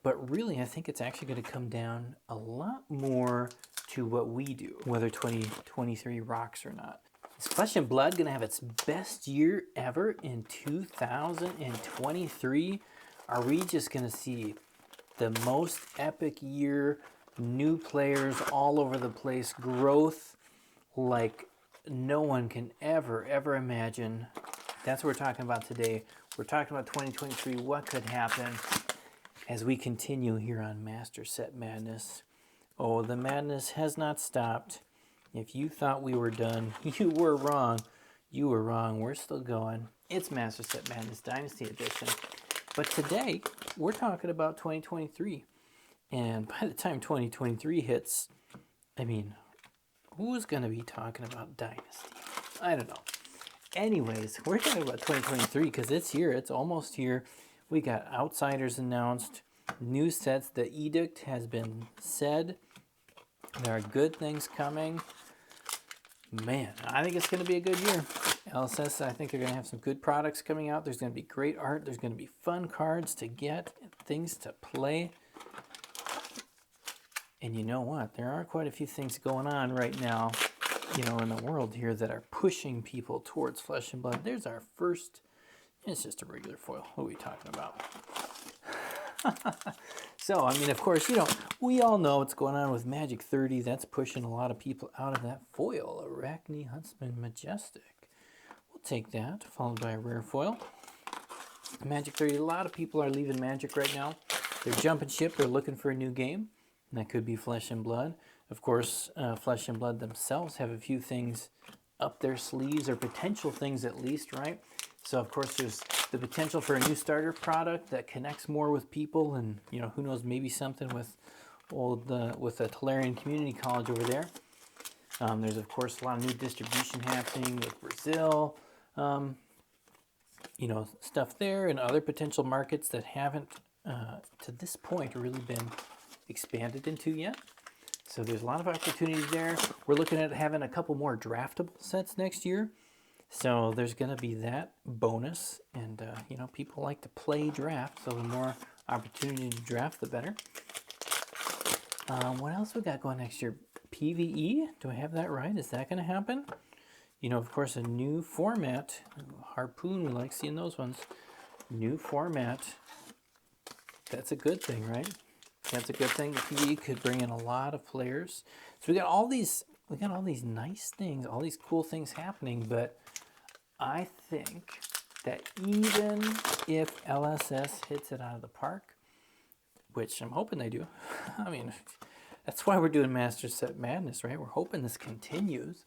But really, I think it's actually going to come down a lot more to what we do, whether 2023 rocks or not. Is Flesh and Blood going to have its best year ever in 2023? Are we just going to see the most epic year, new players all over the place, growth like no one can ever imagine? That's what we're talking about today. We're talking about 2023, what could happen as we continue here on Master Set Madness. Oh, the madness has not stopped. If you thought we were done, you were wrong. You were wrong. We're still going. It's Master Set Madness Dynasty Edition. But today, we're talking about 2023. And by the time 2023 hits, I mean, who's going to be talking about Dynasty? I don't know. Anyways, we're talking about 2023 because it's here. It's almost here. We got Outsiders announced, new sets. The edict has been said. There are good things coming. Man, I think it's going to be a good year. LSS, I think they're going to have some good products coming out. There's going to be great art. There's going to be fun cards to get, things to play. And you know what? There are quite a few things going on right now, you know, in the world here that are pushing people towards Flesh and Blood. There's our first. It's just a regular foil. What are we talking about? So, I mean, of course, you know, we all know what's going on with Magic 30. That's pushing a lot of people out of that foil. Arachne Huntsman Majestic. We'll take that, followed by a rare foil. Magic 30, a lot of people are leaving Magic right now. They're jumping ship. They're looking for a new game. And that could be Flesh and Blood. Of course, Flesh and Blood themselves have a few things up their sleeves, or potential things at least, right? So, of course, there's the potential for a new starter product that connects more with people, and, you know, who knows, maybe something with with the Tolarian Community College over there. There's, of course, a lot of new distribution happening with Brazil, you know, stuff there, and other potential markets that haven't, to this point, really been expanded into yet. So there's a lot of opportunities there. We're looking at having a couple more draftable sets next year. So there's going to be that bonus. And, you know, people like to play draft. So the more opportunity to draft, the better. What else we got going next year? PvE? Do I have that right? Is that going to happen? You know, of course, a new format. Harpoon, we like seeing those ones. New format. That's a good thing, right? That's a good thing. The PvE could bring in a lot of players. So we got all these nice things, all these cool things happening, but I think that even if LSS hits it out of the park, which I'm hoping they do, I mean, that's why we're doing Master Set Madness, right? We're hoping this continues.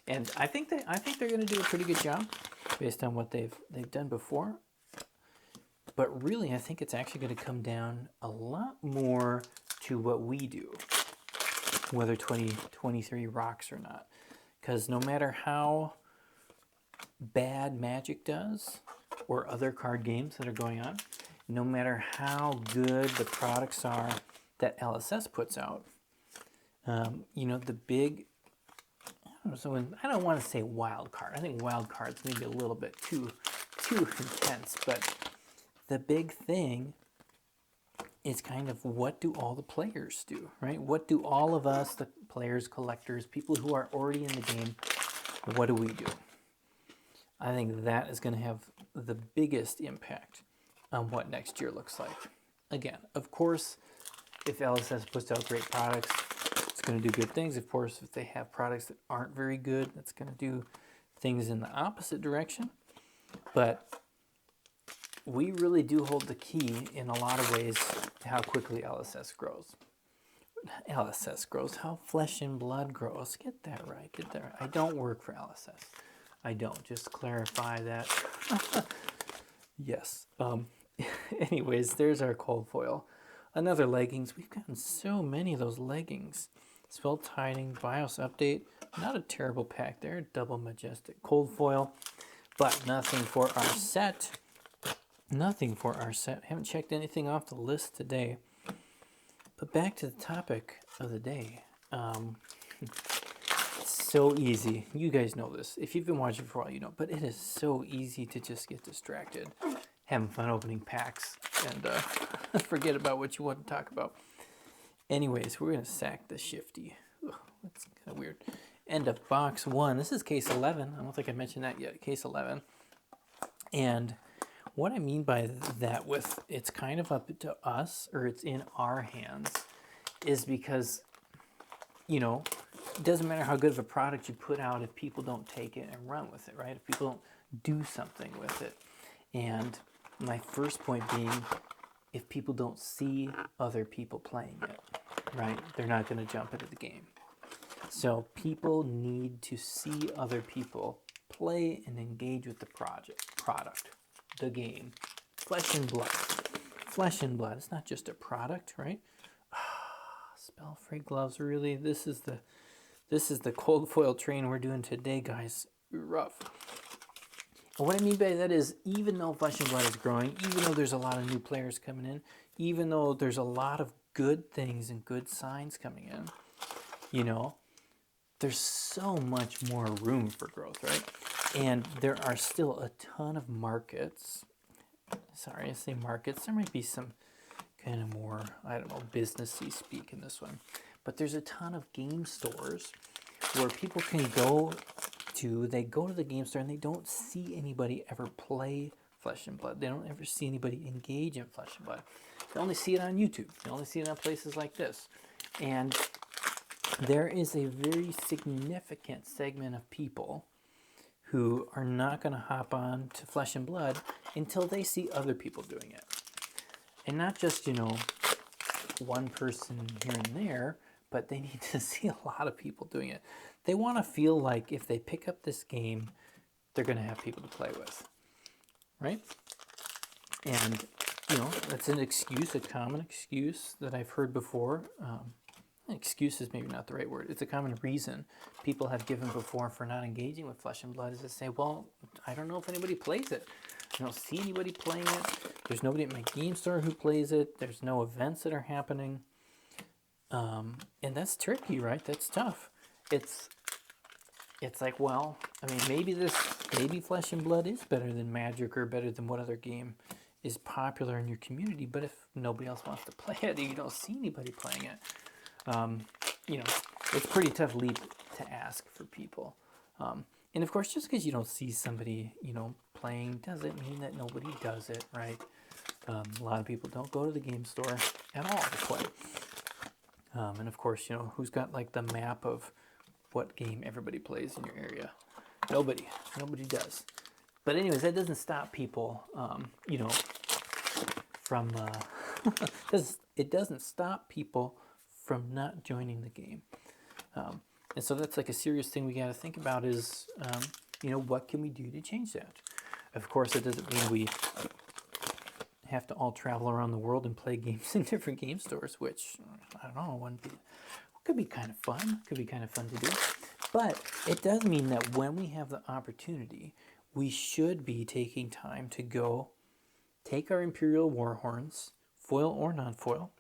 And I think they're going to do a pretty good job based on what they've done before. But really, I think it's actually going to come down a lot more to what we do, whether 2023 rocks or not. Because no matter how bad Magic does, or other card games that are going on, no matter how good the products are that LSS puts out, you know, the big, I don't want to say wild card. I think wild card's maybe a little bit too intense, but the big thing is kind of, what do all the players do, right? What do all of us, the players, collectors, people who are already in the game, what do we do? I think that is going to have the biggest impact on what next year looks like. Again, of course, if LSS puts out great products, it's going to do good things. Of course, if they have products that aren't very good, that's going to do things in the opposite direction. But we really do hold the key in a lot of ways to how quickly LSS grows. LSS grows, how Flesh and Blood grows. Get that right, get that right. I don't work for LSS. I don't, just clarify that. Yes. Anyways, there's our cold foil. Another leggings. We've gotten so many of those leggings. Spell Tiding, BIOS update. Not a terrible pack there. Double Majestic cold foil. But nothing for our set. Nothing for our set. Haven't checked anything off the list today. But back to the topic of the day. It's so easy. You guys know this. If you've been watching for a while, you know. But it is so easy to just get distracted. Having fun opening packs. and forget about what you want to talk about. Anyways, we're going to sack the Shifty. Ugh, that's kind of weird. End of box 1. This is case 11. I don't think I mentioned that yet. Case 11. And what I mean by that with it's kind of up to us, or it's in our hands, is because, you know, it doesn't matter how good of a product you put out if people don't take it and run with it, right? If people don't do something with it. And my first point being, if people don't see other people playing it, right, they're not going to jump into the game. So people need to see other people play and engage with the product, the game. Flesh and blood. Flesh and blood. It's not just a product, right? Spell-free gloves, really? This is the cold foil train we're doing today, guys. Rough. And what I mean by that is, even though Flesh and Blood is growing, even though there's a lot of new players coming in, even though there's a lot of good things and good signs coming in, you know, there's so much more room for growth, right? And there are still a ton of markets. Sorry, I say markets. There might be some kind of more, I don't know, businessy speak in this one. But there's a ton of game stores where people can go to, they go to the game store and they don't see anybody ever play Flesh and Blood. They don't ever see anybody engage in Flesh and Blood. They only see it on YouTube. They only see it on places like this. And there is a very significant segment of people who are not going to hop on to Flesh and Blood until they see other people doing it. And not just, you know, one person here and there, but they need to see a lot of people doing it. They want to feel like if they pick up this game, they're going to have people to play with, right? And, you know, that's an excuse, a common excuse that I've heard before. Excuse is maybe not the right word. It's a common reason people have given before for not engaging with Flesh and Blood is to say, well, I don't know if anybody plays it. I don't see anybody playing it. There's nobody at my game store who plays it. There's no events that are happening. And that's tricky, right? That's tough. It's like, well, I mean, maybe Flesh and Blood is better than Magic or better than what other game is popular in your community. But if nobody else wants to play it, you don't see anybody playing it. You know, it's a pretty tough leap to ask for people. And of course, just because you don't see somebody, you know, playing doesn't mean that nobody does it, right? A lot of people don't go to the game store at all to play. And of course, you know, who's got like the map of what game everybody plays in your area? Nobody does. But anyways, that doesn't stop people, you know, from, it doesn't stop people from not joining the game. And so that's like a serious thing we got to think about is, you know, what can we do to change that? Of course, it doesn't mean we have to all travel around the world and play games in different game stores, which, I don't know, could be kind of fun. Could be kind of fun to do. But it does mean that when we have the opportunity, we should be taking time to go take our Imperial Warhorns, foil or non-foil,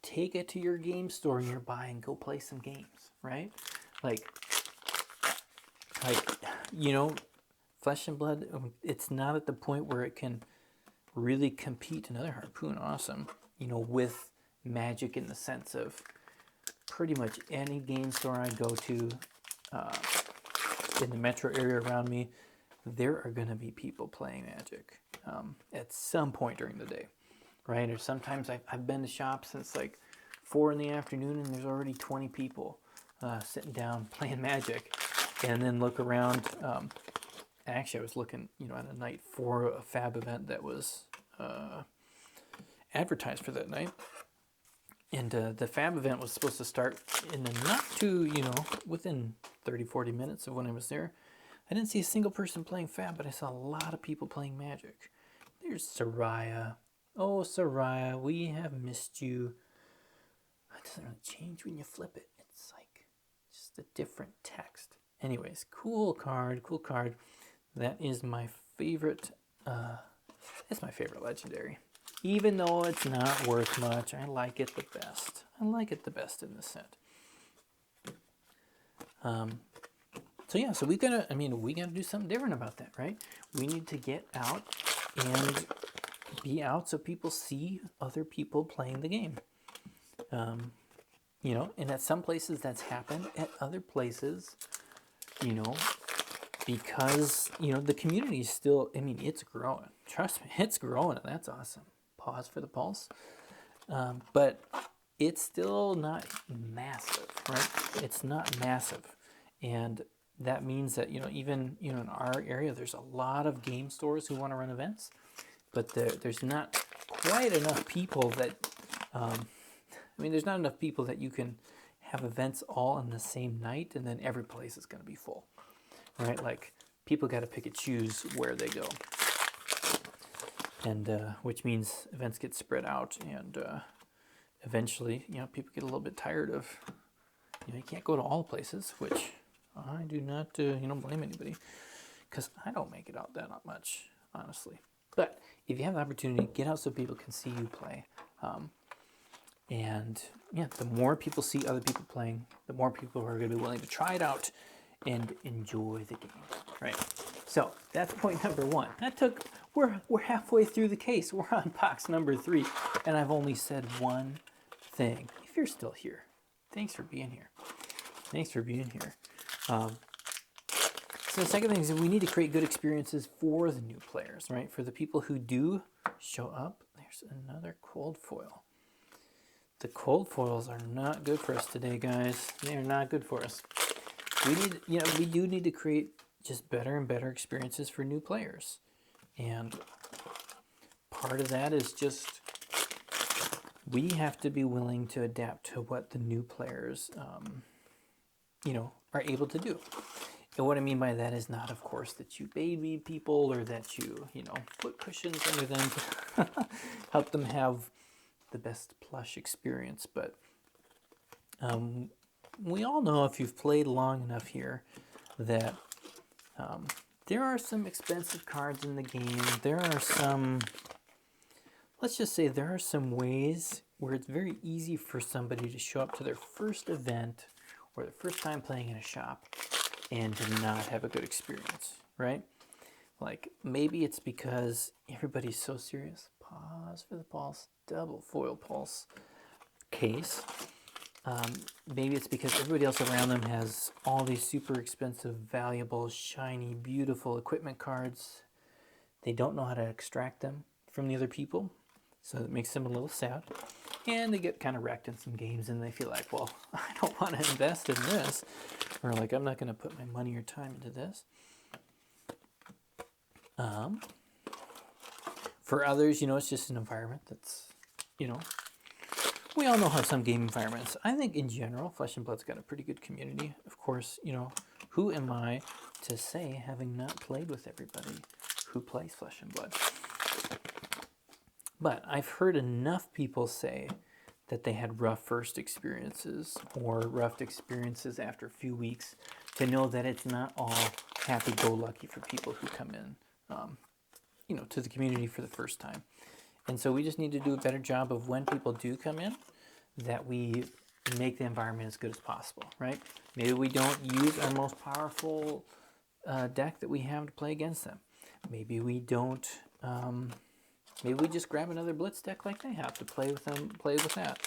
take it to your game store nearby and go play some games, right? Like, you know, Flesh and Blood, it's not at the point where it can really compete, another harpoon, awesome, you know, with Magic in the sense of pretty much any game store I go to in the metro area around me, there are going to be people playing Magic at some point during the day, right? Or sometimes I've been to shops since like 4 in the afternoon and there's already 20 people sitting down playing Magic, and then look around. Actually, I was looking, you know, at a night for a fab event that was advertised for that night. And the fab event was supposed to start in the not too, you know, within 30, 40 minutes of when I was there. I didn't see a single person playing fab, but I saw a lot of people playing Magic. There's Soraya. Oh, Soraya, we have missed you. It doesn't really change when you flip it. It's like just a different text. Anyways, cool card, cool card. That is my favorite, it's my favorite legendary. Even though it's not worth much, I like it the best. I like it the best in this set. So yeah, so we gotta do something different about that, right? We need to get out and be out so people see other people playing the game. You know, and at some places that's happened. At other places, you know, because, you know, the community is still, I mean, it's growing. Trust me, it's growing, and that's awesome. Pause for the pulse. But it's still not massive, right? It's not massive. And that means that, you know, even, you know, in our area, there's a lot of game stores who want to run events, but there's not quite enough people that, I mean, there's not enough people that you can have events all on the same night and then every place is going to be full, right? Like, people got to pick and choose where they go. And which means events get spread out, and eventually, you know, people get a little bit tired of, you know, you can't go to all places, which I do not, you know, blame anybody, because I don't make it out that much, honestly. But if you have the opportunity, get out so people can see you play. And yeah, the more people see other people playing, the more people are going to be willing to try it out and enjoy the game, right? So that's point number one. That took, we're halfway through the case. We're on box number 3, and I've only said one thing. If you're still here, thanks for being here. Thanks for being here. So the second thing is that we need to create good experiences for the new players, right? For the people who do show up. There's another cold foil. The cold foils are not good for us today, guys. They are not good for us. We need, you know, we do need to create just better and better experiences for new players. And part of that is just, we have to be willing to adapt to what the new players, you know, are able to do. And what I mean by that is not, of course, that you baby people or that you know, put cushions under them to help them have the best plush experience. But we all know, if you've played long enough here, that there are some expensive cards in the game. There are some, let's just say there are some ways where it's very easy for somebody to show up to their first event or their first time playing in a shop and to not have a good experience, right? Like, maybe it's because everybody's so serious. Pause for the pulse, double foil pulse case. Maybe it's because everybody else around them has all these super expensive, valuable, shiny, beautiful equipment cards. They don't know how to extract them from the other people, so it makes them a little sad. And they get kind of wrecked in some games, and they feel like, well, I don't want to invest in this. Or like, I'm not going to put my money or time into this. For others, you know, it's just an environment that's, you know, we all know how some game environments. I think in general, Flesh and Blood's got a pretty good community. Of course, you know, who am I to say, having not played with everybody who plays Flesh and Blood? But I've heard enough people say that they had rough first experiences or rough experiences after a few weeks to know that it's not all happy-go-lucky for people who come in, you know, to the community for the first time. And so we just need to do a better job of, when people do come in, that we make the environment as good as possible, right? Maybe we don't use our most powerful deck that we have to play against them. Maybe we don't, maybe we just grab another blitz deck like they have to play with them, play with that.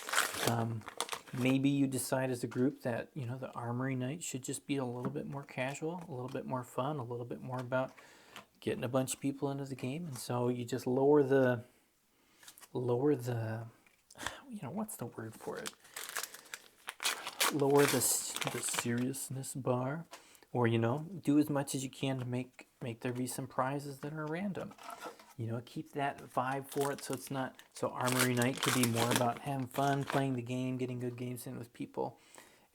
Maybe you decide as a group that, you know, the Armory Night should just be a little bit more casual, a little bit more fun, a little bit more about getting a bunch of people into the game. And so you just lower the, you know, what's the word for it? Lower the seriousness bar, or, you know, do as much as you can to make there be some prizes that are random. You know, keep that vibe for it, so it's not, so Armory Night could be more about having fun, playing the game, getting good games in with people,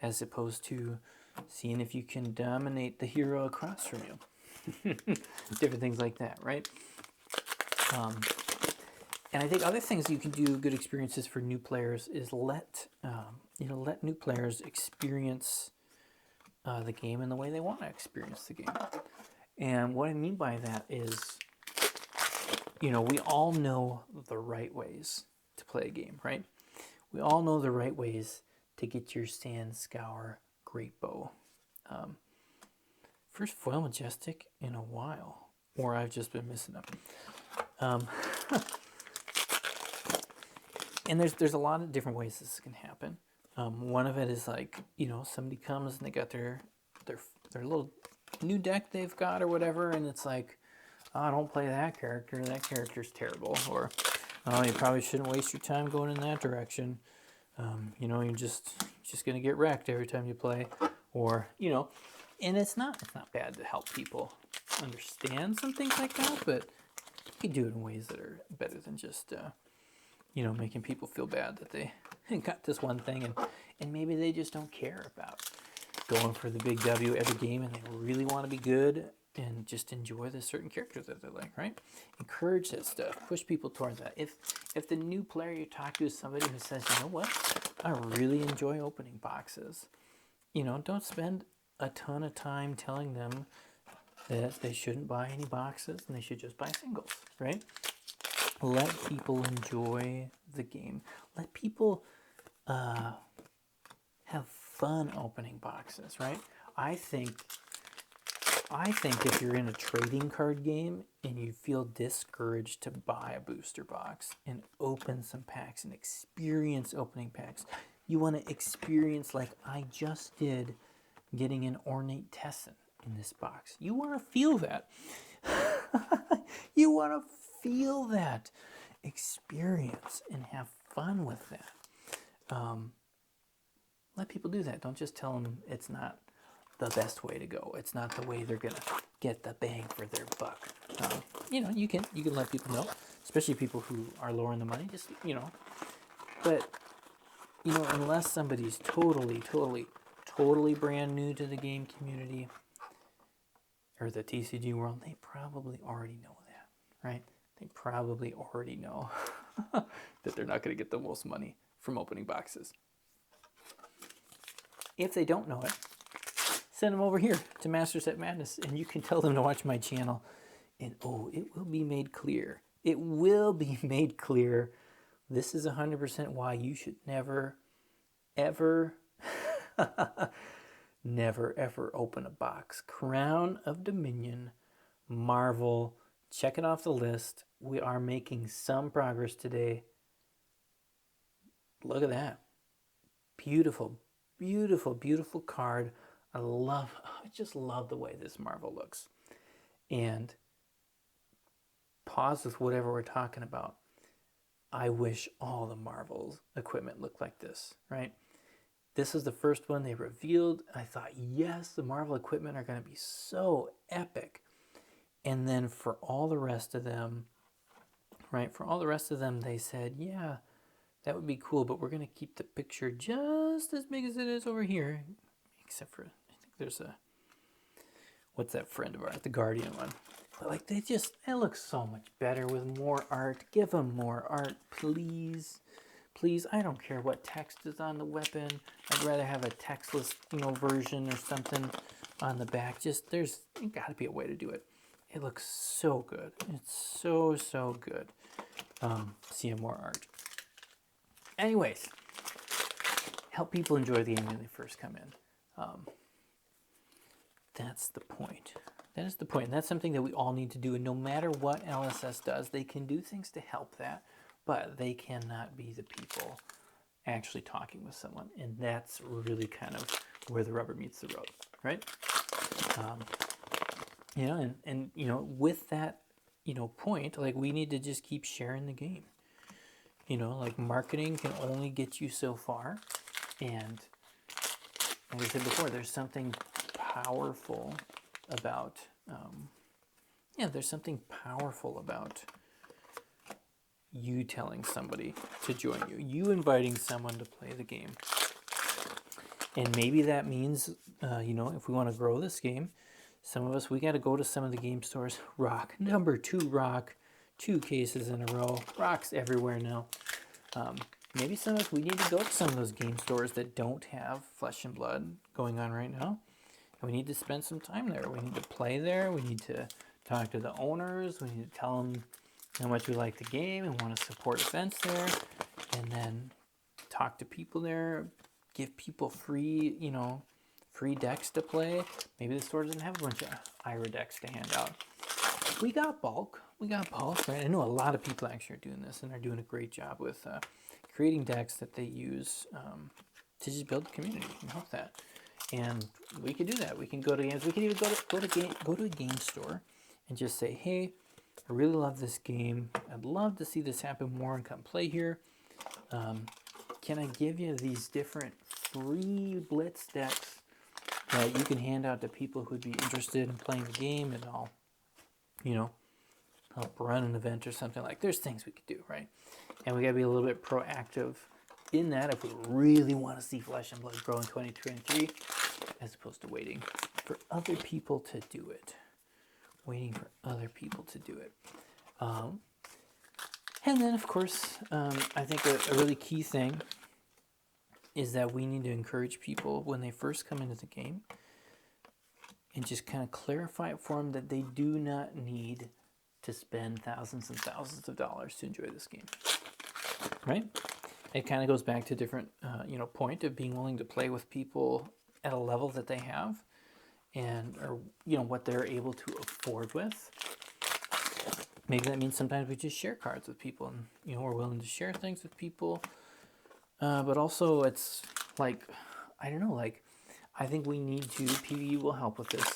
as opposed to seeing if you can dominate the hero across from you. Different things like that, right? And I think other things you can do good experiences for new players is let new players experience the game in the way they want to experience the game. And what I mean by that is, you know, we all know the right ways to play a game, right? We all know the right ways to get your Sand Scour Great Bow. First foil majestic in a while, or I've just been missing them. And there's a lot of different ways this can happen. One of it is like, you know, somebody comes and they got their little new deck they've got or whatever, and it's like, oh, don't play that character. That character's terrible. Or, oh, you probably shouldn't waste your time going in that direction. You know, you're just gonna get wrecked every time you play. Or, you know, and it's not bad to help people understand some things like that, but you can do it in ways that are better than just you know, making people feel bad that they got this one thing and maybe they just don't care about going for the big W every game and they really want to be good and just enjoy the certain characters that they like, right? Encourage that stuff. Push people towards that. If the new player you talk to is somebody who says, you know what, I really enjoy opening boxes, you know, don't spend a ton of time telling them that they shouldn't buy any boxes and they should just buy singles, right? Let people enjoy the game. Let people have fun opening boxes, right? I think if you're in a trading card game and you feel discouraged to buy a booster box and open some packs and experience opening packs, you want to experience like I just did getting an ornate Tessin in this box. You want to feel that. You want to feel that experience and have fun with that. Let people do that. Don't just tell them it's not the best way to go. It's not the way they're gonna get the bang for their buck. You know, you can let people know, especially people who are lower in the money. Just, you know, but you know, unless somebody's totally brand new to the game community or the TCG world, they probably already know that, right? They probably already know that they're not going to get the most money from opening boxes. If they don't know it, send them over here to Master Set Madness, and you can tell them to watch my channel. And oh, it will be made clear. It will be made clear. This is 100% why you should never, ever, never, ever open a box. Crown of Dominion, Marvel. Check it off the list. We are making some progress today. Look at that. Beautiful, beautiful, beautiful card. I just love the way this Marvel looks. And pause with whatever we're talking about. I wish all the Marvel's equipment looked like this, right? This is the first one they revealed. I thought, yes, the Marvel equipment are going to be so epic. And then for all the rest of them, right, they said, yeah, that would be cool, but we're going to keep the picture just as big as it is over here. Except for, I think there's what's that friend of ours, the Guardian one. But like, it looks so much better with more art. Give them more art, please. Please, I don't care what text is on the weapon. I'd rather have a textless, you know, version or something on the back. There's got to be a way to do it. It looks so good. It's so good. Seeing more art. Anyways, help people enjoy the game when they first come in. That's the point. That is the point. And that's something that we all need to do. And no matter what LSS does, they can do things to help that, but they cannot be the people actually talking with someone. And that's really kind of where the rubber meets the road, right? You know, and you know, with that, you know, point, like, we need to just keep sharing the game. You know, like, marketing can only get you so far. And like I said before, there's something powerful about, there's something powerful about you telling somebody to join you, you inviting someone to play the game. And maybe that means, you know, if we want to grow this game, some of us, we got to go to some of the game stores. Rock, number 2 rock, 2 cases in a row. Rock's everywhere now. Maybe some of us, we need to go to some of those game stores that don't have Flesh and Blood going on right now. And we need to spend some time there. We need to play there. We need to talk to the owners. We need to tell them how much we like the game and want to support events there. And then talk to people there. Give people free, you know, free decks to play. Maybe the store doesn't have a bunch of IRA decks to hand out. We got bulk, right? I know a lot of people actually are doing this, and they're doing a great job with creating decks that they use to just build a community and help that. And we can do that. We can go to games. We can even go to a game store and just say, hey, I really love this game. I'd love to see this happen more and come play here. Can I give you these different free Blitz decks that you can hand out to people who'd be interested in playing the game, and I'll, help run an event or something like. There's things we could do, right? And we got to be a little bit proactive in that if we really want to see Flesh and Blood grow in 2023, as opposed to waiting for other people to do it. And then, of course, I think a really key thing is that we need to encourage people when they first come into the game and just kind of clarify it for them that they do not need to spend thousands and thousands of dollars to enjoy this game, right? It kind of goes back to a different, point of being willing to play with people at a level that they have or what they're able to afford with. Maybe that means sometimes we just share cards with people and, we're willing to share things with people. But also it's like, I don't know, like I think we need to, PvE will help with this,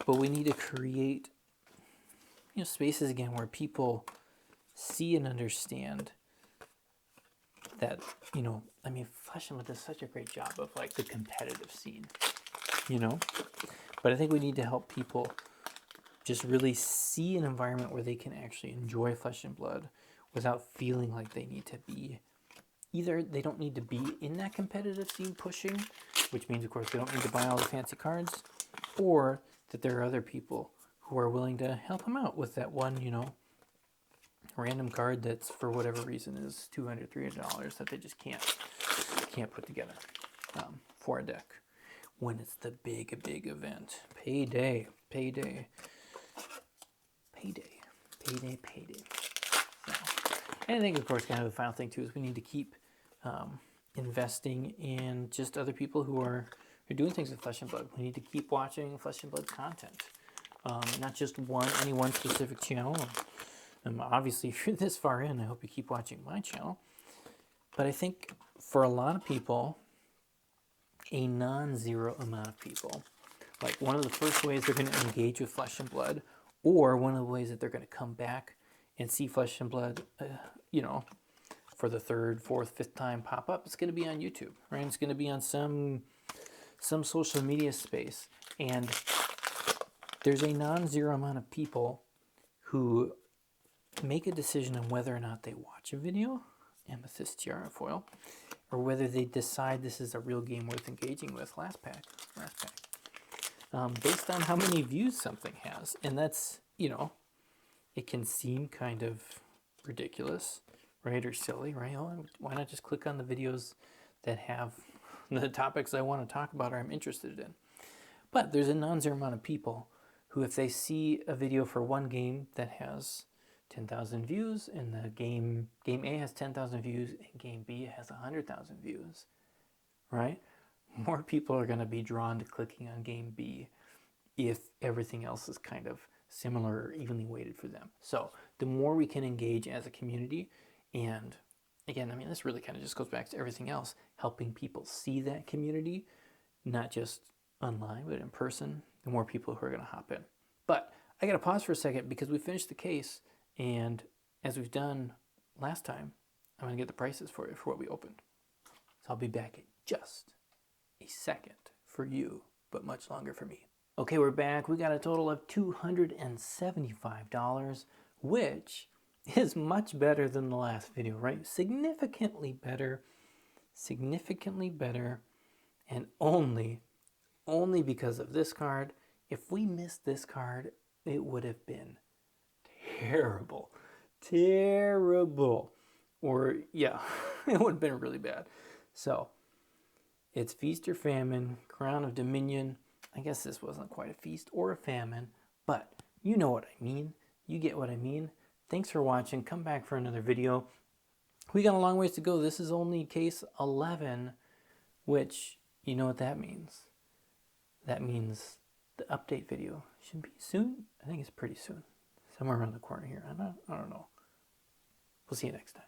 but we need to create, spaces again where people see and understand that, Flesh and Blood does such a great job of like the competitive scene, but I think we need to help people just really see an environment where they can actually enjoy Flesh and Blood without feeling like they need to be, either they don't need to be in that competitive scene pushing, which means of course they don't need to buy all the fancy cards, or that there are other people who are willing to help them out with that one, random card that's for whatever reason is $200, $300 that they just can't put together for a deck when it's the big event. Payday. So, and I think, of course, kind of the final thing, too, is we need to keep investing in just other people who are doing things with Flesh and Blood. We need to keep watching Flesh and Blood content, not just any one specific channel. Obviously, if you're this far in, I hope you keep watching my channel. But I think for a lot of people, a non-zero amount of people, like one of the first ways they're going to engage with Flesh and Blood, or one of the ways that they're going to come back and see Flesh and Blood, for the third, fourth, fifth time pop up, it's going to be on YouTube, right? It's going to be on some social media space. And there's a non-zero amount of people who make a decision on whether or not they watch a video, Amethyst Tiara Foil, or whether they decide this is a real game worth engaging with, last pack, based on how many views something has. And that's, it can seem kind of ridiculous, right, or silly, right? Oh, why not just click on the videos that have the topics I want to talk about or I'm interested in? But there's a non-zero amount of people who, if they see a video for one game that has 10,000 views, and the game A has 10,000 views, and game B has 100,000 views, right? More people are going to be drawn to clicking on game B if everything else is kind of similar or evenly weighted for them. So the more we can engage as a community, and again, this really kind of just goes back to everything else, helping people see that community, not just online, but in person, the more people who are going to hop in. But I got to pause for a second because we finished the case, and as we've done last time, I'm going to get the prices for you for what we opened. So I'll be back in just a second for you, but much longer for me. Okay, we're back. We got a total of $275, which is much better than the last video, right? Significantly better, and only because of this card. If we missed this card, it would have been terrible. Or, yeah, it would have been really bad. So, it's Feast or Famine, Crown of Dominion. I guess this wasn't quite a feast or a famine, but you know what I mean. You get what I mean. Thanks for watching. Come back for another video. We got a long ways to go. This is only case 11, which, you know what that means. That means the update video should be soon. I think it's pretty soon. Somewhere around the corner here. I don't know. We'll see you next time.